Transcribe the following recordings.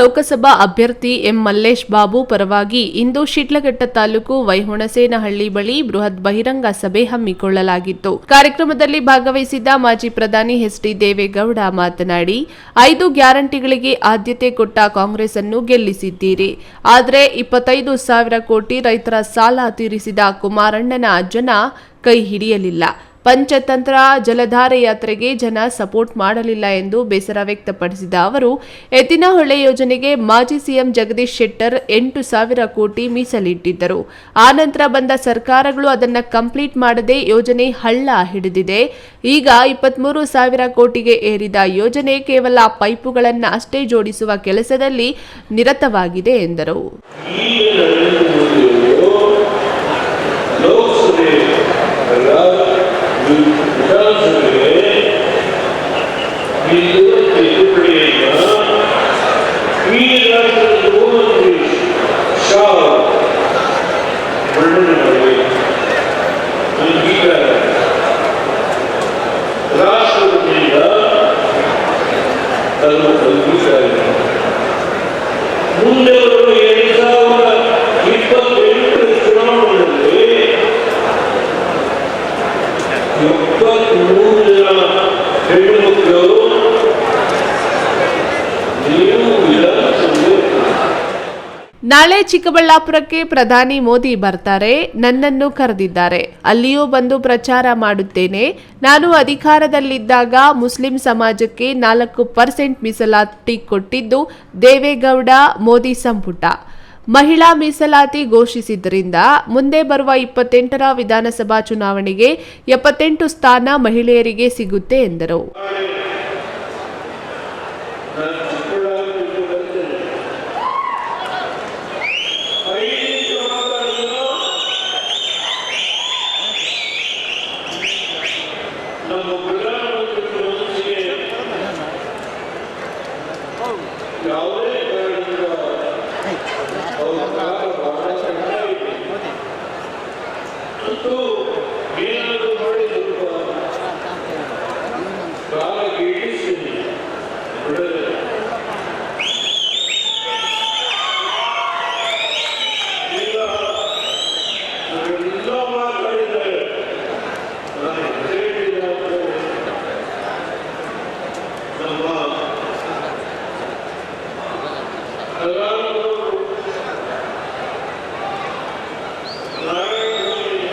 ಲೋಕಸಭಾ ಅಭ್ಯರ್ಥಿ ಎಂ ಮಲ್ಲೇಶ್ ಬಾಬು ಪರವಾಗಿ ಇಂದು ಶಿಡ್ಲಘಟ್ಟ ತಾಲೂಕು ವೈಹುಣಸೇನಹಳ್ಳಿ ಬಳಿ ಬೃಹತ್ ಬಹಿರಂಗ ಸಭೆ ಹಮ್ಮಿಕೊಳ್ಳಲಾಗಿತ್ತು. ಕಾರ್ಯಕ್ರಮದಲ್ಲಿ ಭಾಗವಹಿಸಿದ್ದ ಮಾಜಿ ಪ್ರಧಾನಿ ಎಚ್.ಡಿ. ದೇವೇಗೌಡ ಮಾತನಾಡಿ, 5 ಗ್ಯಾರಂಟಿಗಳಿಗೆ ಆದ್ಯತೆ ಕೊಟ್ಟ ಕಾಂಗ್ರೆಸ್ ಅನ್ನು ಗೆಲ್ಲಿಸಿದ್ದೀರಿ. ಆದರೆ 25,000 ಕೋಟಿ ರೈತರ ಸಾಲ ತೀರಿಸಿದ ಕುಮಾರಣ್ಣನ ಜನ ಕೈ ಹಿಡಿಯಲಿಲ್ಲ. ಪಂಚತಂತ್ರ ಜಲಧಾರೆ ಯಾತ್ರೆಗೆ ಜನ ಸಪೋರ್ಟ್ ಮಾಡಲಿಲ್ಲ ಎಂದು ಬೇಸರ ವ್ಯಕ್ತಪಡಿಸಿದ ಅವರು, ಎತ್ತಿನಹೊಳೆ ಯೋಜನೆಗೆ ಮಾಜಿ ಸಿಎಂ ಜಗದೀಶ್ ಶೆಟ್ಟರ್ 8,000 ಕೋಟಿ ಮೀಸಲಿಟ್ಟಿದ್ದರು. ಆ ನಂತರ ಬಂದ ಸರ್ಕಾರಗಳು ಅದನ್ನು ಕಂಪ್ಲೀಟ್ ಮಾಡದೆ ಯೋಜನೆ ಹಳ್ಳ ಹಿಡಿದಿದೆ. ಈಗ 23,000 ಕೋಟಿಗೆ ಏರಿದ ಯೋಜನೆ ಕೇವಲ ಪೈಪುಗಳನ್ನು ಅಷ್ಟೇ ಜೋಡಿಸುವ ಕೆಲಸದಲ್ಲಿ ನಿರತವಾಗಿದೆ ಎಂದರು. ಮುಂದೆ ನಾಳೆ ಚಿಕ್ಕಬಳ್ಳಾಪುರಕ್ಕೆ ಪ್ರಧಾನಿ ಮೋದಿ ಬರ್ತಾರೆ. ನನ್ನನ್ನು ಕರೆದಿದ್ದಾರೆ. ಅಲ್ಲಿಯೂ ಬಂದು ಪ್ರಚಾರ ಮಾಡುತ್ತೇನೆ. ನಾನು ಅಧಿಕಾರದಲ್ಲಿದ್ದಾಗ ಮುಸ್ಲಿಂ ಸಮಾಜಕ್ಕೆ 4% ಮೀಸಲಾತಿ ಕೊಟ್ಟಿದ್ದು ದೇವೇಗೌಡ ಮೋದಿ ಸಂಪುಟ. ಮಹಿಳಾ ಮೀಸಲಾತಿ ಘೋಷಿಸಿದ್ದರಿಂದ ಮುಂದೆ ಬರುವ 28ರ ವಿಧಾನಸಭಾ ಚುನಾವಣೆಗೆ 78 ಸ್ಥಾನ ಮಹಿಳೆಯರಿಗೆ ಸಿಗುತ್ತೆ ಎಂದರು.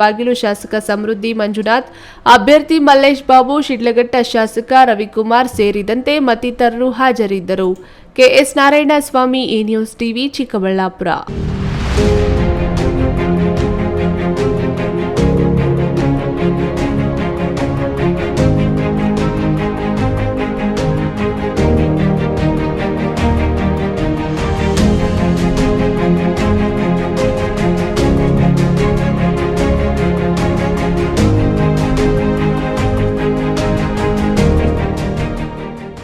ಬಾಗಿಲು ಶಾಸಕ ಸಮೃದ್ಧಿ ಮಂಜುನಾಥ್, ಅಭ್ಯರ್ಥಿ ಮಲ್ಲೇಶ್ ಬಾಬು, ಶಿಡ್ಲಘಟ್ಟ ಶಾಸಕ ರವಿಕುಮಾರ್ ಸೇರಿದಂತೆ ಮತ್ತಿತರರು ಹಾಜರಿದ್ದರು. ಕೆಎಸ್ ನಾರಾಯಣಸ್ವಾಮಿ, ಈ ನ್ಯೂಸ್ ಟಿವಿ, ಚಿಕ್ಕಬಳ್ಳಾಪುರ.